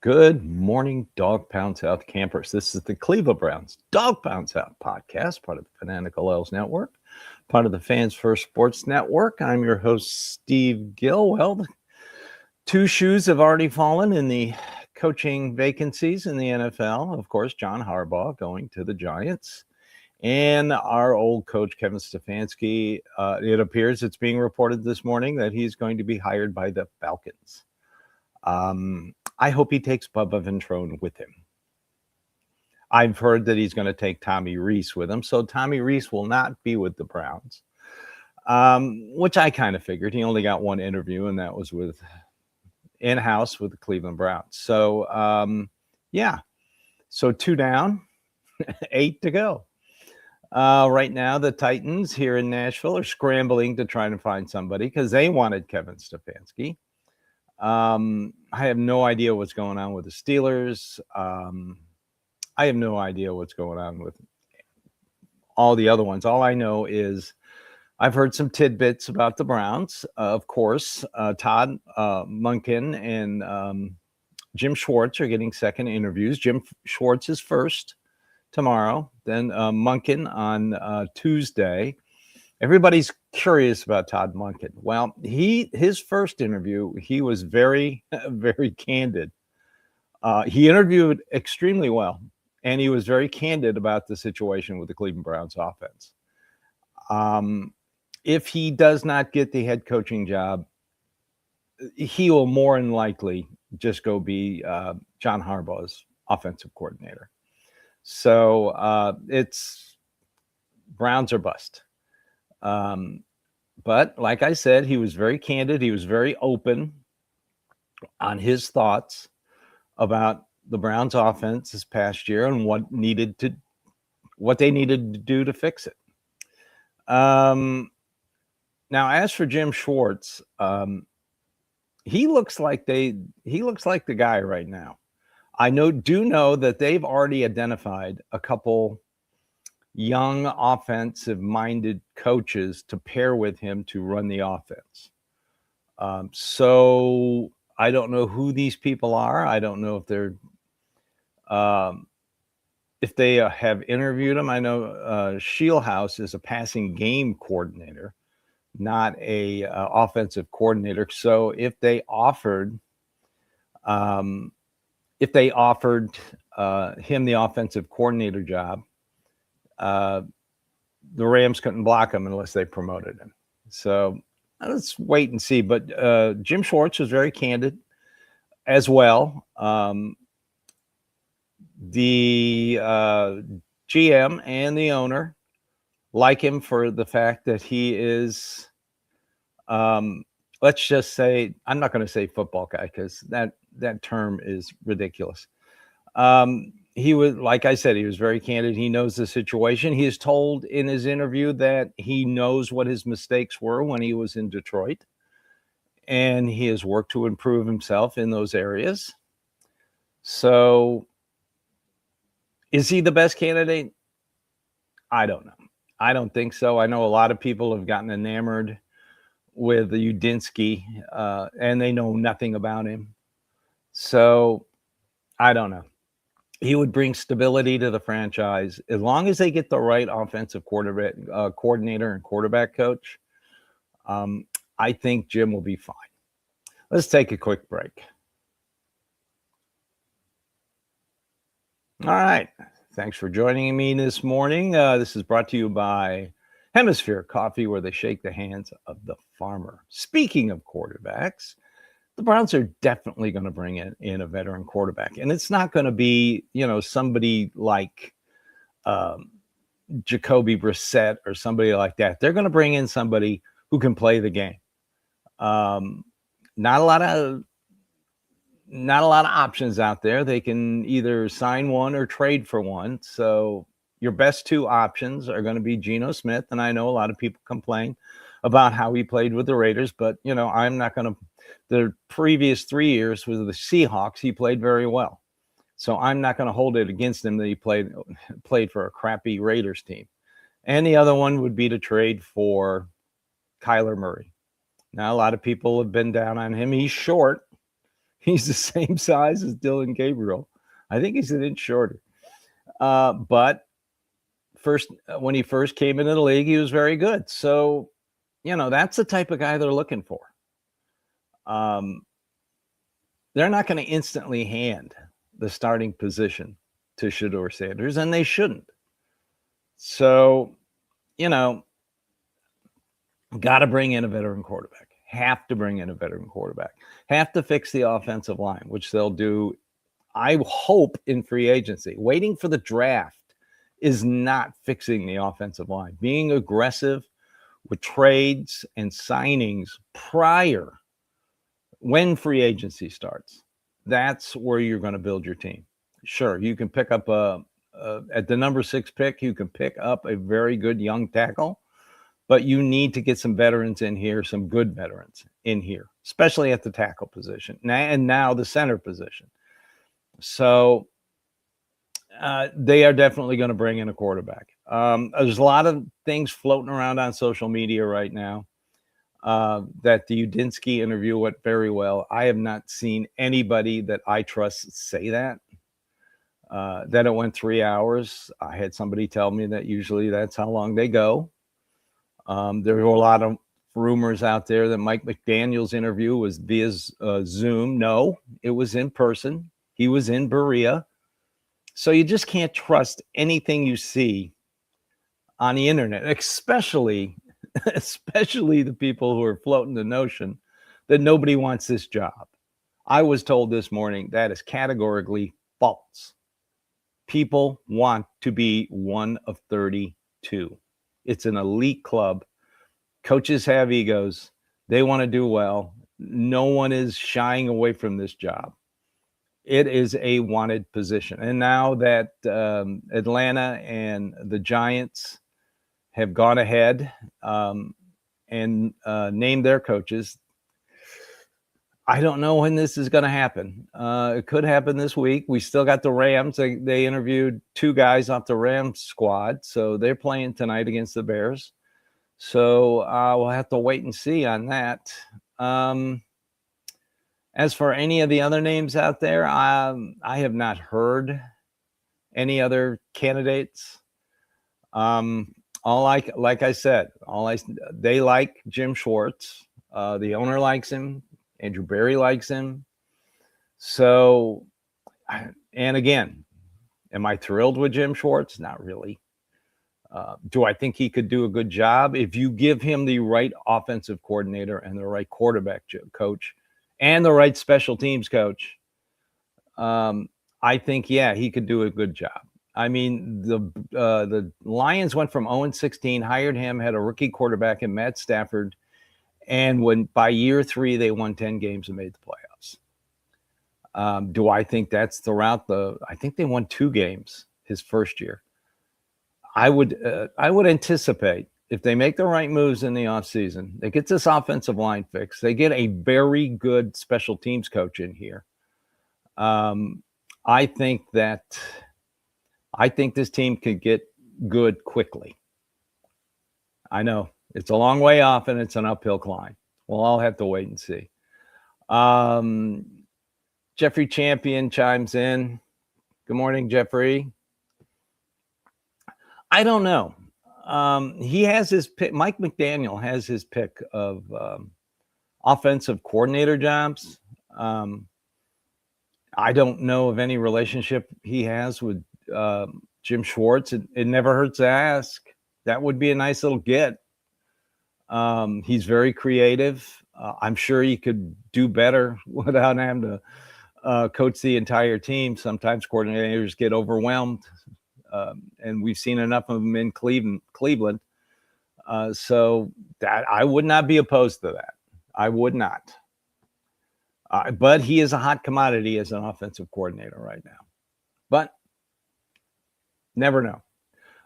Good morning, Dawgpound South campers. This is the Cleveland Browns Dawgpound South podcast, part of the Fanatical L's Network, part of the Fans First Sports Network. I'm your host, Steve Gill. Well, the two shoes have already fallen in the coaching vacancies in the NFL. Of course, John Harbaugh going to the Giants, and our old coach, Kevin Stefanski. It appears it's being reported this morning that he's going to be hired by the Falcons. I hope he takes Bubba Ventrone with him. I've heard that he's going to take Tommy Rees with him, so Tommy Rees will not be with the Browns, which I kind of figured. He only got one interview, and that was with in-house with the Cleveland Browns. So, yeah. So 2 down, 8 to go. Right now, the Titans here in Nashville are scrambling to try to find somebody because they wanted Kevin Stefanski. I have no idea what's going on with the Steelers. I have no idea what's going on with all the other ones. All I know is I've heard some tidbits about the Browns. Of course, Todd Monken and Jim Schwartz are getting second interviews. Jim Schwartz is first tomorrow, then Monken on Tuesday. Everybody's curious about Todd Monken. Well, his first interview, he was very, very candid. He interviewed extremely well, and he was very candid about the situation with the Cleveland Browns offense. If he does not get the head coaching job, he will more than likely just go be John Harbaugh's offensive coordinator. So it's Browns or bust. But like I said, he was very candid. He was very open on his thoughts about the Browns offense this past year and what they needed to do to fix it. Now, as for Jim Schwartz, he looks like the guy right now. I do know that they've already identified a couple young offensive-minded coaches to pair with him to run the offense. So I don't know who these people are. I don't know if they have interviewed him. I know Shieldhouse is a passing game coordinator, not a offensive coordinator. So if they offered him the offensive coordinator job, the Rams couldn't block him unless they promoted him. So let's wait and see. But Jim Schwartz was very candid as well. The GM and the owner like him for the fact that he is, let's just say, I'm not going to say football guy because that term is ridiculous. He was, like I said, he was very candid. He knows the situation. He is told in his interview that he knows what his mistakes were when he was in Detroit, and he has worked to improve himself in those areas. So is he the best candidate? I don't know. I don't think so. I know a lot of people have gotten enamored with the Udinsky, and they know nothing about him. So I don't know. He would bring stability to the franchise as long as they get the right offensive coordinator and quarterback coach. I think Jim will be fine. Let's take a quick break. All right. Thanks for joining me this morning. This is brought to you by Hemisphere Coffee, where they shake the hands of the farmer. Speaking of quarterbacks, the Browns are definitely going to bring in a veteran quarterback. And it's not going to be, somebody like Jacoby Brissett or somebody like that. They're going to bring in somebody who can play the game. Not a lot of options out there. They can either sign one or trade for one. So your best two options are going to be Geno Smith. And I know a lot of people complain about how he played with the Raiders, but I'm not going to. The previous 3 years with the Seahawks, he played very well. So I'm not going to hold it against him that he played for a crappy Raiders team. And the other one would be to trade for Kyler Murray. Now, a lot of people have been down on him. He's short. He's the same size as Dylan Gabriel. I think he's an inch shorter. But when he first came into the league, he was very good. So, that's the type of guy they're looking for. They're not going to instantly hand the starting position to Shedeur Sanders, and they shouldn't. So, got to bring in a veteran quarterback. Have to bring in a veteran quarterback. Have to fix the offensive line, which they'll do, I hope, in free agency. Waiting for the draft is not fixing the offensive line. Being aggressive with trades and signings prior, when free agency starts, that's where you're going to build your team. Sure, you can pick up at the number 6 pick, you can pick up a very good young tackle, but you need to get some veterans in here, some good veterans in here, especially at the tackle position and now the center position. So they are definitely going to bring in a quarterback. There's a lot of things floating around on social media right now that the Udinsky interview went very well. I have not seen anybody that I trust say that it went 3 hours. I had somebody tell me that usually that's how long they go. There were a lot of rumors out there that Mike McDaniel's interview was via Zoom. No, it was in person. He was in Berea. So you just can't trust anything you see on the internet, especially the people who are floating the notion that nobody wants this job. I was told this morning that is categorically false. People want to be one of 32. It's an elite club. Coaches have egos. They want to do well. No one is shying away from this job. It is a wanted position. And now that Atlanta and the Giants have gone ahead and named their coaches, I don't know when this is going to happen. It could happen this week. We still got the Rams. They interviewed 2 guys off the Rams squad, so they're playing tonight against the Bears. So we'll have to wait and see on that. As for any of the other names out there, I have not heard any other candidates. Like I said, they like Jim Schwartz. The owner likes him. Andrew Berry likes him. So, and again, am I thrilled with Jim Schwartz? Not really. Do I think he could do a good job? If you give him the right offensive coordinator and the right quarterback coach and the right special teams coach, I think, he could do a good job. I mean, the Lions went from 0-16, hired him, had a rookie quarterback in Matt Stafford, and when by year 3 they won 10 games and made the playoffs. Do I think that's the route? I think they won 2 games his first year. I would anticipate if they make the right moves in the offseason, they get this offensive line fixed, they get a very good special teams coach in here. I think this team could get good quickly. I know it's a long way off and it's an uphill climb. Well, I'll have to wait and see. Jeffrey Champion chimes in. Good morning, Jeffrey. I don't know. He has his pick. Mike McDaniel has his pick of offensive coordinator jobs. I don't know of any relationship he has with Jim Schwartz. It never hurts to ask. That would be a nice little get. He's very creative. I'm sure he could do better without having to coach the entire team. Sometimes coordinators get overwhelmed, and we've seen enough of them in Cleveland. So that I would not be opposed to that. I would not. But he is a hot commodity as an offensive coordinator right now. But never know.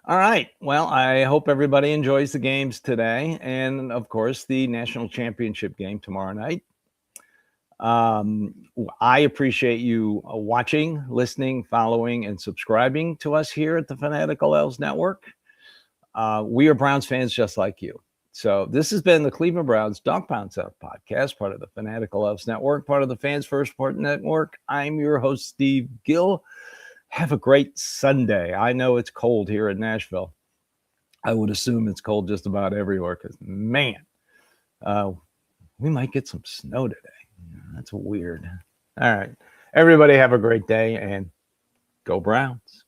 All right. Well, I hope everybody enjoys the games today. And, of course, the national championship game tomorrow night. I appreciate you watching, listening, following, and subscribing to us here at the Fanatical Elves Network. We are Browns fans just like you. So this has been the Cleveland Browns Dawgpound South podcast, part of the Fanatical Elves Network, part of the Fans First Sport Network. I'm your host, Steve Gill. Have a great Sunday. I know it's cold here in Nashville. I would assume it's cold just about everywhere because, man, we might get some snow today. That's weird. All right. Everybody have a great day and go Browns.